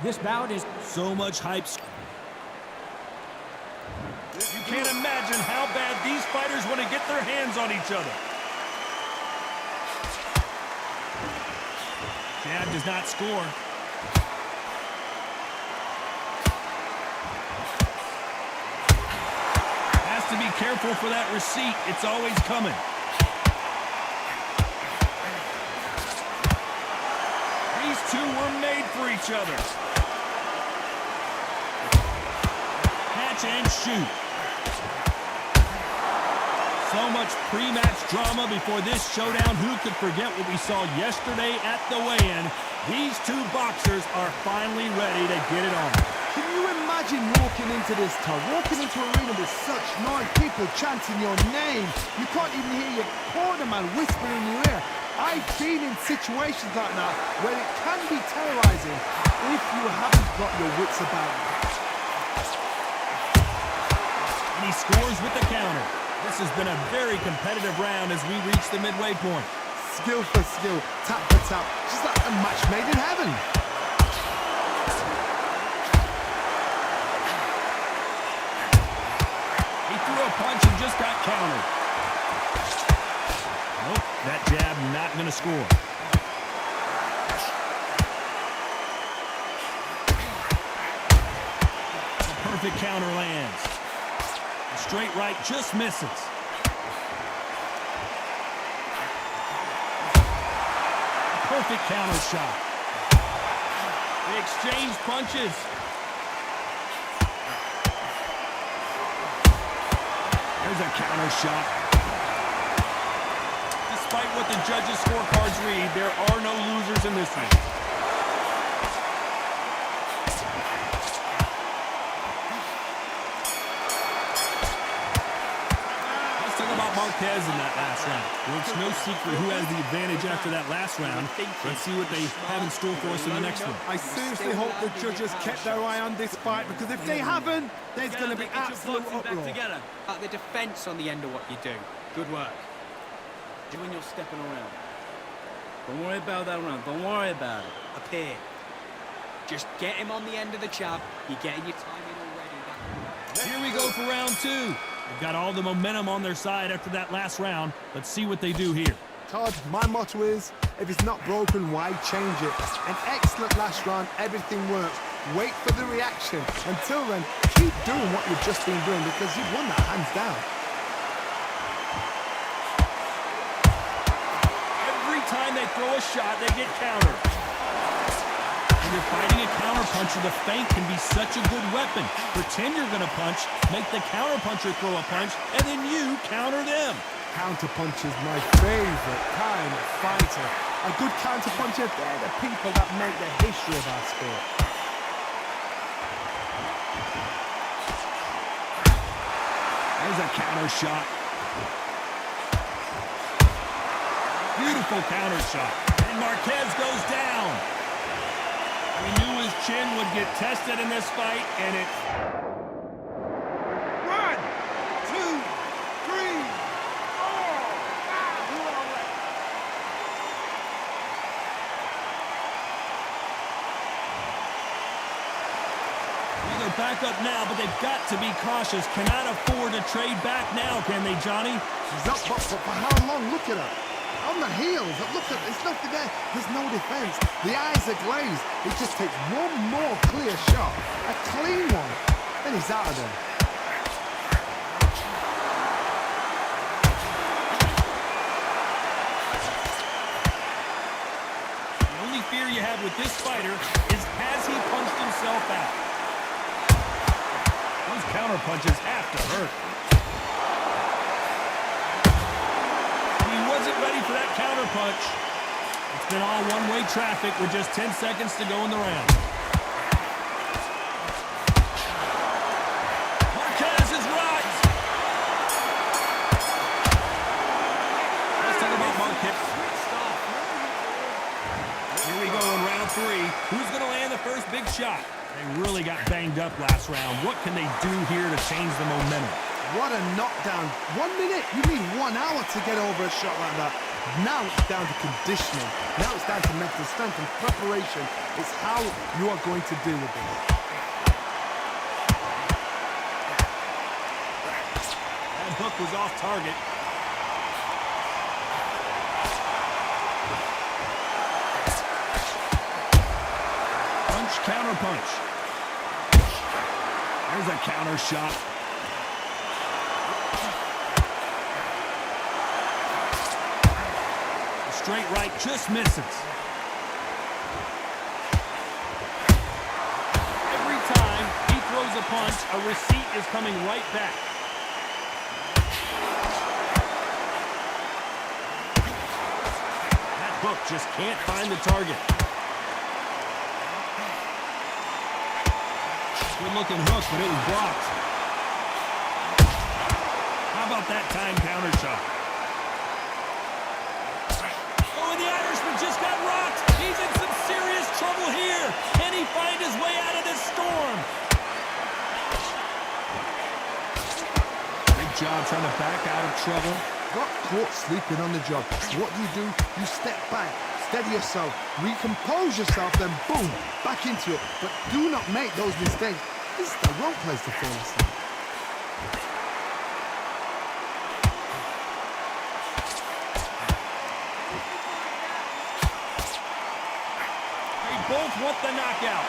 This bout is so much hype. You can't imagine how bad these fighters want to get their hands on each other. Jab does not score. Has to be careful for that receipt. It's always coming. These two were made for each other. Catch and shoot. So much pre-match drama before this showdown. Who could forget what we saw yesterday at the weigh-in? These two boxers are finally ready to get it on. Can you imagine walking into this, Todd? Walking into an arena with such noise, people chanting your name. You can't even hear your corner man whisper in your ear. I've been in situations like that where it can be terrorizing if you haven't got your wits about you. And he scores with the counter. This has been a very competitive round as we reach the midway point. Skill for skill, tap for tap, just like a match made in heaven. He threw a punch and just got countered. Nope, that jab not going to score. A perfect counter lands. A straight right just misses. A perfect counter shot. They exchange punches. There's a counter shot. Despite what the judges' scorecards read, there are no losers in this one. Let's talk about Marquez in that last round. Well, it's no secret who has the advantage after that last round. Let's see what they have in store for us in the next one. I seriously hope the judges kept their eye on this fight, because if they haven't, there's going to be absolute uproar. Together. At the defense on the end of what you do. Good work. Do when you're stepping around. Don't worry about that round. Don't worry about it. Up here. Just get him on the end of the jab. You're getting your time in already. Here we go for round two. They've got all the momentum on their side after that last round. Let's see what they do here. Todd, my motto is, if it's not broken, why change it? An excellent last round, everything works. Wait for the reaction. Until then, keep doing what you've just been doing, because you've won that hands down. Every time they throw a shot, they get countered. When you're fighting a counter puncher, the feint can be such a good weapon. Pretend you're going to punch, make the counter puncher throw a punch, and then you counter them. Counter punch is my favorite kind of fighter. A good counter puncher, they're the people that make the history of our sport. There's a counter shot. Beautiful counter shot. And Marquez goes down. We knew his chin would get tested in this fight, and it... 1, 2, 3, 4. They're back up now, but they've got to be cautious. Cannot afford to trade back now, can they, Johnny? She's up, but for how long? Look at her. On the heels. Look at, there's nothing there. There's no defense. The eyes are glazed. It just takes one more clear shot. A clean one. Then he's out of there. The only fear you have with this fighter is, has he punched himself out? Those counter punches have to hurt. He wasn't ready for that counter punch. It's been all one-way traffic with just 10 seconds to go in the round. Marquez is right. Let's talk about Marquez. Here we go in round three. Who's going to land the first big shot? They really got banged up last round. What can they do here to change the momentum? What a knockdown. 1 minute. You need 1 hour to get over a shot like that. Now it's down to conditioning. Now it's down to mental strength and preparation. It's how you are going to deal with it. That hook was off target. Punch, counter punch. There's a counter shot. Straight right just misses. Every time he throws a punch, a receipt is coming right back. That hook just can't find the target. Good looking hook, but it was blocked. How about that time counter shot? Just got rocked. He's in some serious trouble here. Can he find his way out of this storm? Big job trying to back out of trouble. Got caught sleeping on the job. What do? You step back, steady yourself, recompose yourself, then boom, back into it. But do not make those mistakes. This is the wrong place to fall asleep. Both want the knockout.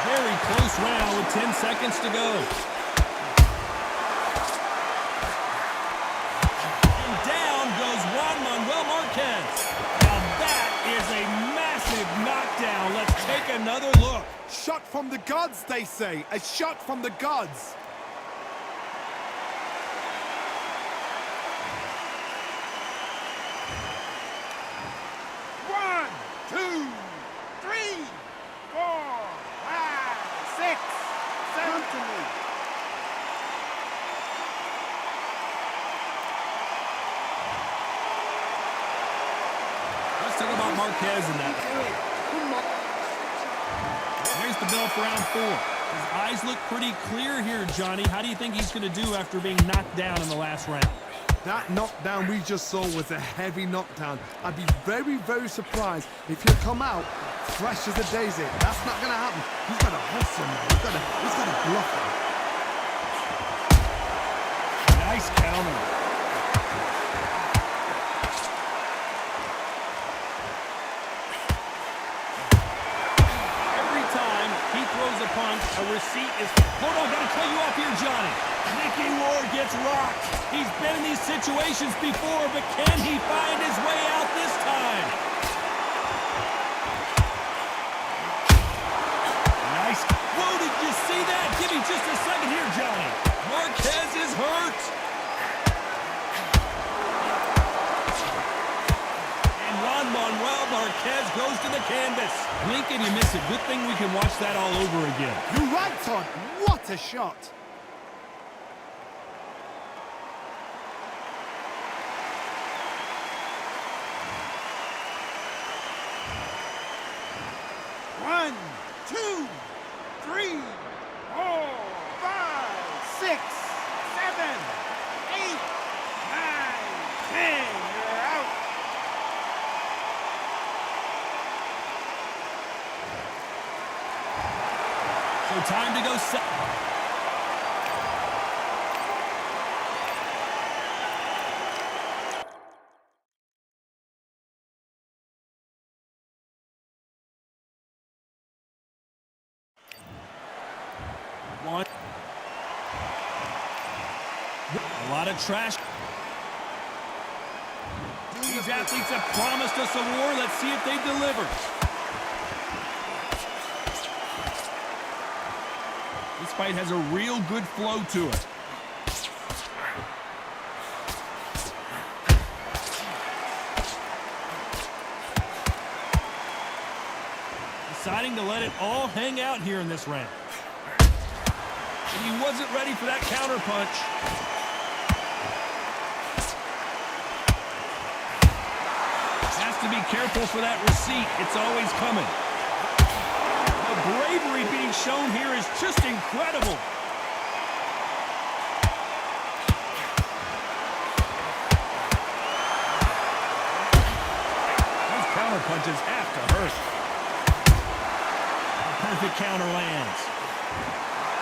Very close round with 10 seconds to go. And down goes Marquez. Now that is a massive knockdown. Let's take another look. Shot from the gods, they say. A shot from the gods. Talk about Marquez in that. There's the bell for round 4. His eyes look pretty clear here, Johnny. How do you think he's going to do after being knocked down in the last round? That knockdown we just saw was a heavy knockdown. I'd be very, very surprised if he'll come out fresh as a daisy. That's not going to happen. He's got to hustle now. He's got to bluff him. Nice counter. A punch, a receipt is... Hold on, gotta cut you off here, Johnny. Mickey Ward gets rocked. He's been in these situations before, but can he find his way out this time? Nice. Whoa, did you see that? Give me just a second here, Johnny. Marquez is hurt. Marquez goes to the canvas. Blink and you miss it. Good thing we can watch that all over again. You're right, Todd. What a shot. One, two, three, 4, 5, 6, 7, 8, 9, 10. You're out. So time to go set. One. A lot of trash. These athletes have promised us a war. Let's see if they deliver. This fight has a real good flow to it. Deciding to let it all hang out here in this round. And he wasn't ready for that counter punch. Has to be careful for that receipt. It's always coming. The bravery being shown here is just incredible. punches have to hurt. A perfect counter lands.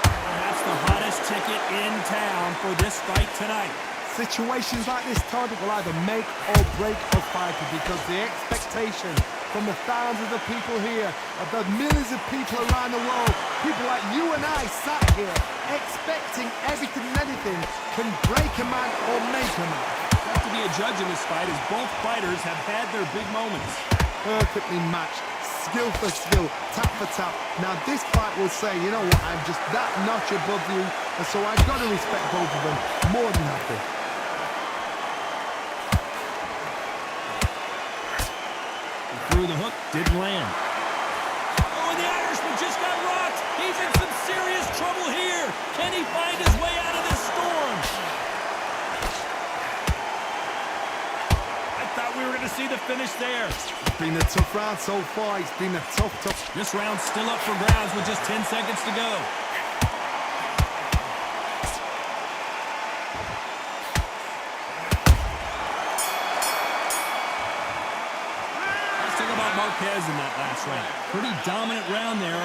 And that's the hottest ticket in town for this fight tonight. Situations like this, Todd, will either make or break a fighter because the expectation from the thousands of people here, of the millions of people around the world, people like you and I sat here expecting everything and anything can break a man or make a man. You have to be a judge in this fight as both fighters have had their big moments. Perfectly matched, skill for skill, tap for tap. Now this fight will say, you know what, I'm just that notch above you, and so I've got to respect both of them more than happy. Through the hook, didn't land. Oh, and the Irishman just got rocked. He's in some serious trouble here. Can he find his way out of this storm? I thought we were going to see the finish there. It's been a tough round so far. It's been a tough. This round's still up for grabs with just 10 seconds to go. Marquez in that last round. Pretty dominant round there.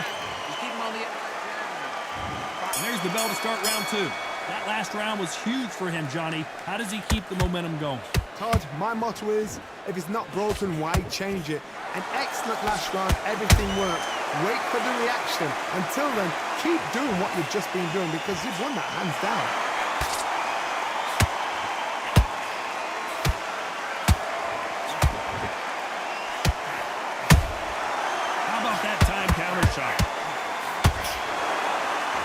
And there's the bell to start round two. That last round was huge for him, Johnny. How does he keep the momentum going? Todd, my motto is, if it's not broken, why change it? An excellent last round, everything worked. Wait for the reaction. Until then, keep doing what you've just been doing because you've won that hands down. Shot.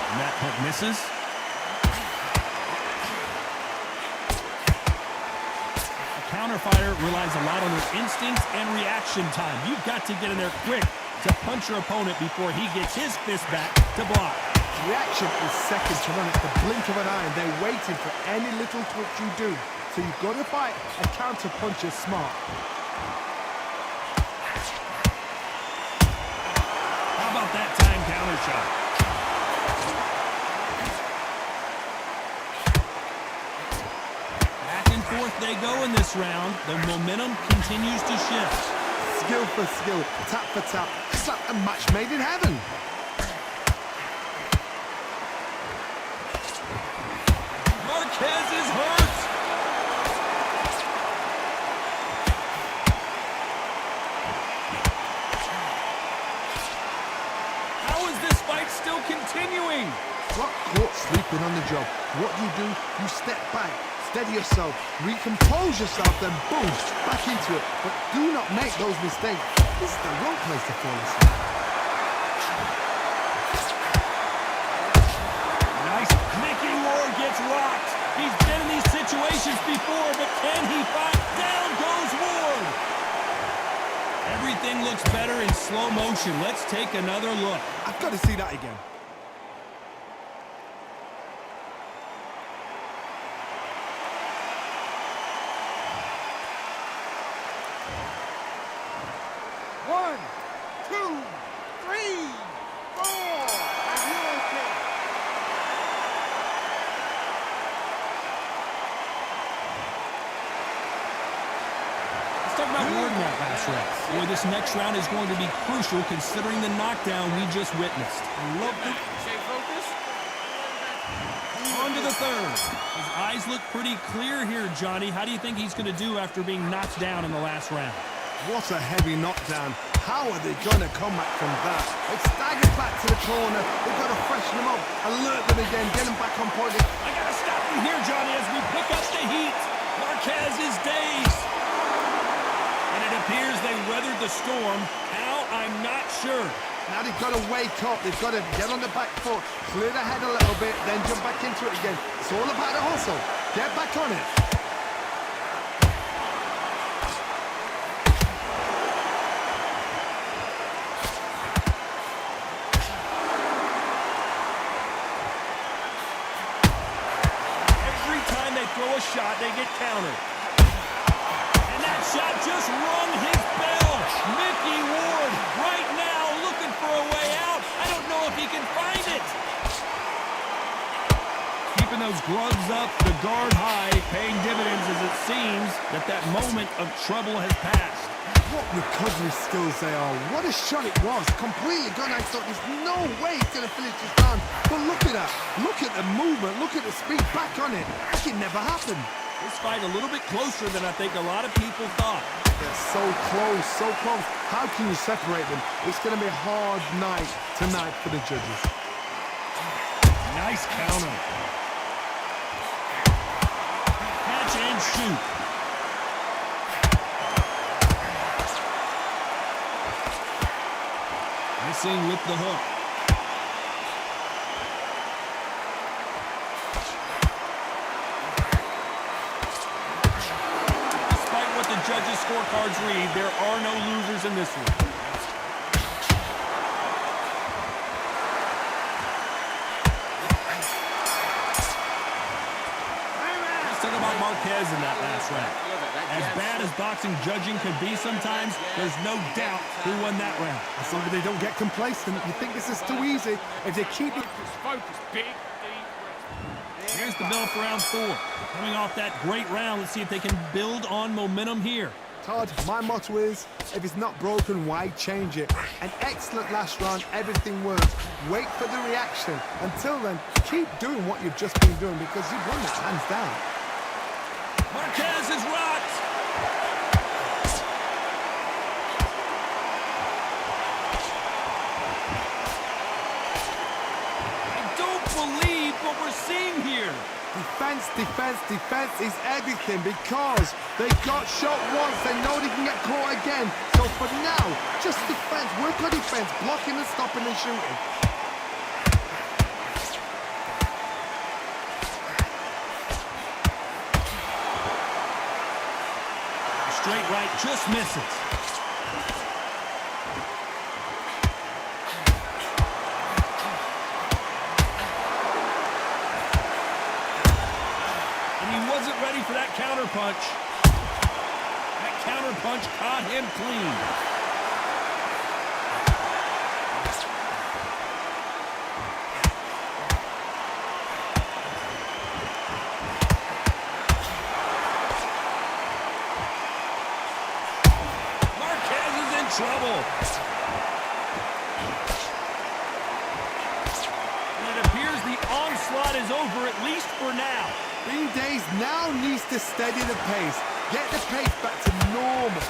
And that hook misses. A counter fighter relies a lot on their instincts and reaction time. You've got to get in there quick to punch your opponent before he gets his fist back to block. Reaction is second to none. At the blink of an eye, and they're waiting for any little twitch you do. So you've got to fight a counter puncher smart. That time counter shot. Back and forth they go in this round. The momentum continues to shift. Skill for skill, tap for tap. It's like a match made in heaven. Marquez is hurt. Still continuing. Got caught sleeping on the job. What do? You step back, steady yourself, recompose yourself, then boom, back into it. But do not make those mistakes. This is the wrong place to fall asleep. Nice. Mickey Ward gets rocked. He's been in these situations before, but can he fight? Down goes Ward. Everything looks better in slow motion. Let's take another look. I've got to see that again. One, two, three, four. And you're okay. Let's talk about Ward in that last round. Boy, this next round is going to be crucial considering the knockdown we just witnessed. I love it. Stay focused. On to the third. His eyes look pretty clear here, Johnny. How do you think he's going to do after being knocked down in the last round? What a heavy knockdown. How are they going to come back from that? They've staggered back to the corner. They've got to freshen them up, alert them again, get them back on point. I got to stop you here, Johnny, as we pick up the heat. Marquez is dazed. And it appears they weathered the storm. How? I'm not sure. Now they've got to wake up. They've got to get on the back foot, clear the head a little bit, then jump back into it again. It's all about the hustle. Get back on it. Every time they throw a shot, they get countered. And that shot just rung his bell. Mickey Ward right now looking for a way out. I don't know if he can find it. Keeping those gloves up, the guard high, paying dividends as it seems that moment of trouble has passed. What recovery skills they are. What a shot it was. Completely gone. I thought there's no way he's going to finish this round. But look at that. Look at the movement. Look at the speed back on it. Like it never happened. This fight a little bit closer than I think a lot of people thought. They're so close, so close. How can you separate them? It's going to be a hard night tonight for the judges. Nice counter. Catch and shoot. Missing with the hook. Despite what the judges' scorecards read, there are no losers in this one. Let's talk about Marquez in that last round. As bad as boxing judging could be sometimes, there's no doubt who won that round. As long as they don't get complacent, you think this is too easy. If they keep it... Focus, big, deep. Here's the bell for round 4. Coming off that great round, let's see if they can build on momentum here. Todd, my motto is, if it's not broken, why change it? An excellent last round, everything works. Wait for the reaction. Until then, keep doing what you've just been doing because you've won that hands down. Marquez is rocked. I don't believe what we're seeing here. Defense, defense, defense is everything because they got shot once. They know they can get caught again. So for now, just defense. Work on defense. Blocking and stopping and shooting. Straight right just misses. And he wasn't ready for that counter punch. That counter punch caught him clean. Trouble. And it appears the onslaught is over, at least for now. Bean Days now needs to steady the pace. Get the pace back to normal.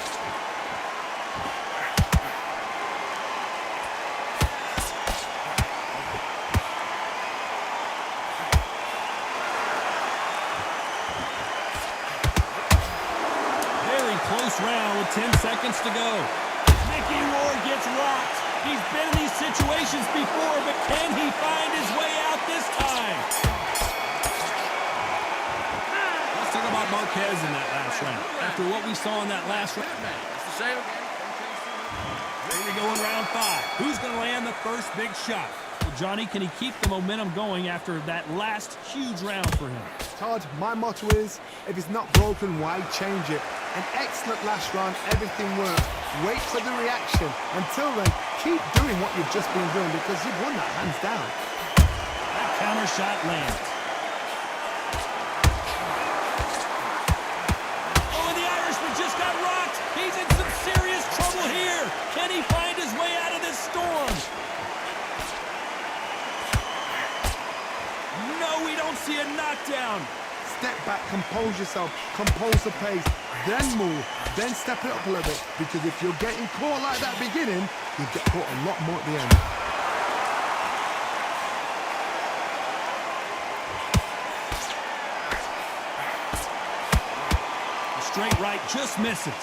Very close round with 10 seconds to go. Mickey Ward gets rocked. He's been in these situations before, but can he find his way out this time? Let's talk about Marquez in that last round. After what we saw in that last round. Here we go in round 5. Who's going to land the first big shot? Well, Johnny, can he keep the momentum going after that last huge round for him? Todd, my motto is, if it's not broken, why change it? An excellent last round, everything works. Wait for the reaction. Until then, keep doing what you've just been doing because you've won that hands down. That counter shot lands. Oh, and the Irishman just got rocked. He's in some serious trouble here. Can he find his way out of this storm? No, we don't see a knockdown. Step back, compose yourself, compose the pace, then move, then step it up a little bit. Because if you're getting caught like that beginning, you'll get caught a lot more at the end. The straight right just misses.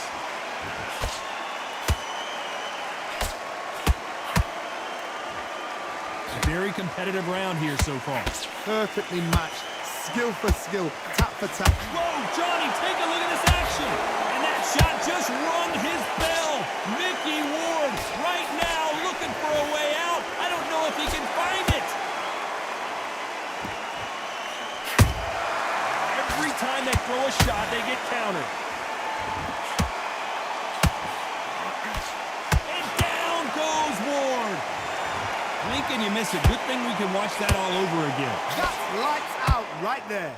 A very competitive round here so far. Perfectly matched. Skill for skill, tap for tap. Whoa, Johnny, take a look at this action. And that shot just rung his bell. Mickey Ward right now looking for a way out. I don't know if he can find it. Every time they throw a shot, they get countered. And down goes Ward. Blink and you miss it. Good thing we can watch that all over again. That's lights out right there.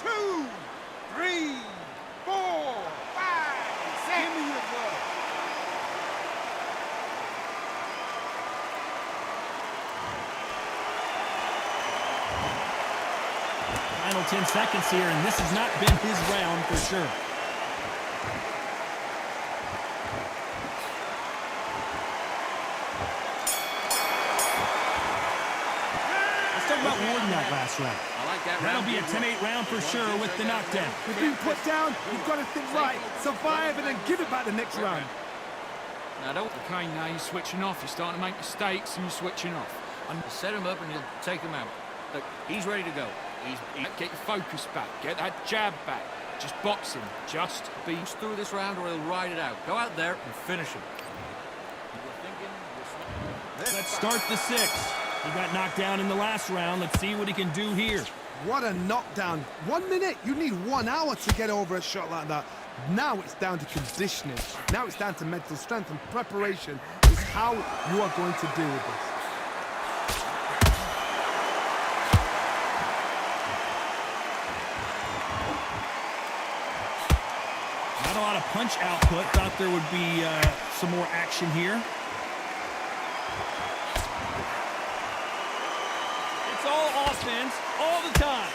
2, 3, 4, 5, 6. Give me your glove. Final 10 seconds here, and this has not been his round for sure. Let's talk about Warden that last round. I like that That'll round. be a 10-8 round for sure with the knockdown. You've been put down, you've got to think right, survive, and then give it back the next round. Now don't. Okay, now you're switching off. You're starting to make mistakes and you're switching off. And set him up and you'll take him out. Look, he's ready to go. Get your focus back. Get that jab back. Just box him. Just be Through this round or he'll ride it out. Go out there and finish him. Let's start the 6th. He got knocked down in the last round. Let's see what he can do here. What a knockdown. 1 minute, you need 1 hour to get over a shot like that. Now it's down to conditioning. Now it's down to mental strength, and preparation is how you are going to deal with this. Not a lot of punch output. Thought there would be some more action here. It's all offense all the time.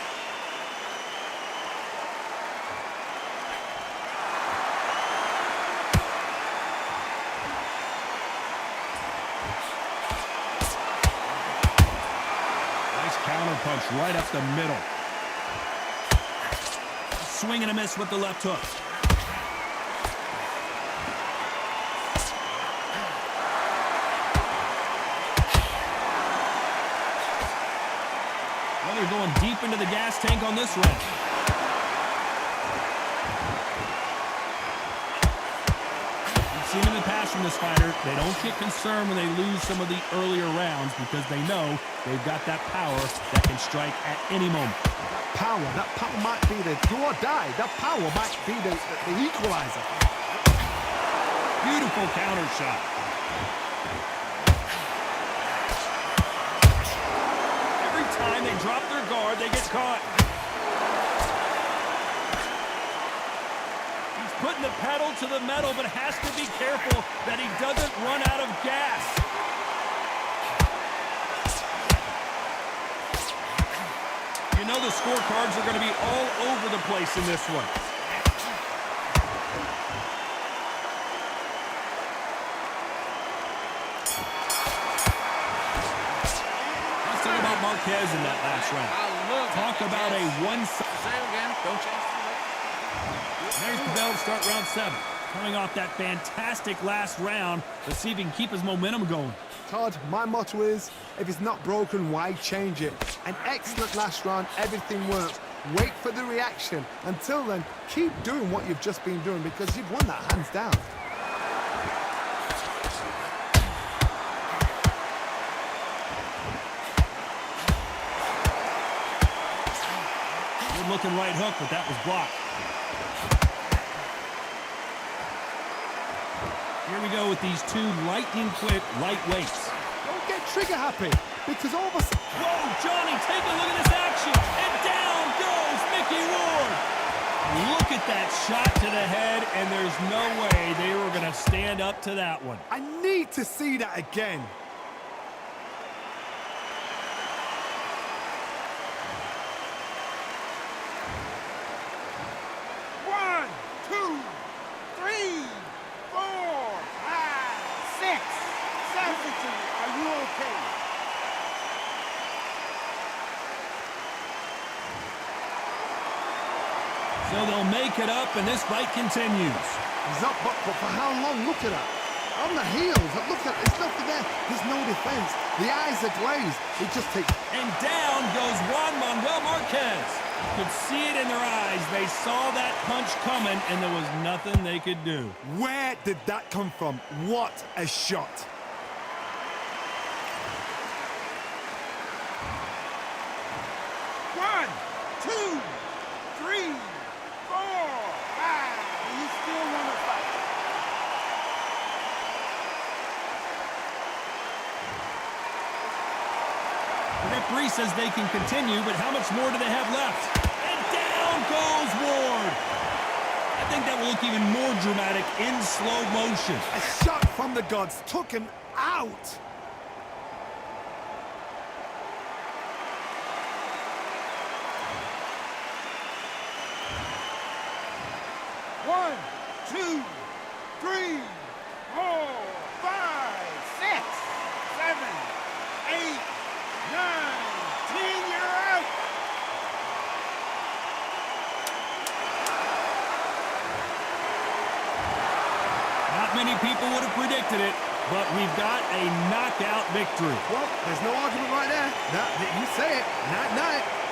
Nice counter punch right up the middle. Swing and a miss with the left hook. Well, they're going deep into the gas tank on this round. We've seen in the past from this fighter, they don't get concerned when they lose some of the earlier rounds because they know they've got that power that can strike at any moment. That power might be the do or die. That power might be the equalizer. Beautiful counter shot. Every time they drop their guard, they get caught. He's putting the pedal to the metal, but has to be careful that he doesn't run out of gas. You know the scorecards are going to be all over the place in this one. Let's talk about Marquez in that last round. Talk about a one-sided. Say it again. Don't change the There's the bell to start round 7. Coming off that fantastic last round, let's see if he can keep his momentum going. Todd, my motto is, if it's not broken, why change it? An excellent last round, everything works. Wait for the reaction. Until then, keep doing what you've just been doing because you've won that hands down. Good looking right hook, but that was blocked. Here we go with these two lightning-quick lightweights. Don't get trigger happy because all of a sudden... Whoa, Johnny, take a look at this action. And down goes Mickey Ward. Look at that shot to the head, and there's no way they were going to stand up to that one. I need to see that again. One, two, three, 4, 5, 6, 7. Are you okay? So they'll make it up, and this fight continues. He's up, but for how long? Look at that. On the heels. Look at there's nothing there. There's no defense. The eyes are glazed. It just takes... And down goes Juan Manuel Marquez. Could see it in their eyes. They saw that punch coming, and there was nothing they could do. Where did that come from? What a shot. One, two, 3, 4, 5. You still want to fight? The referee says they can continue, but how much more do they have left? And down Down goes Ward. I think that will look even more dramatic in slow motion. A shot from the gods took him out. One, two, three, 4, 5, 6, 7, 8, 9, 10. You're out. Not many people would have predicted it, but we've got a knockout victory. Well, there's no argument right there. You say it. Night, night.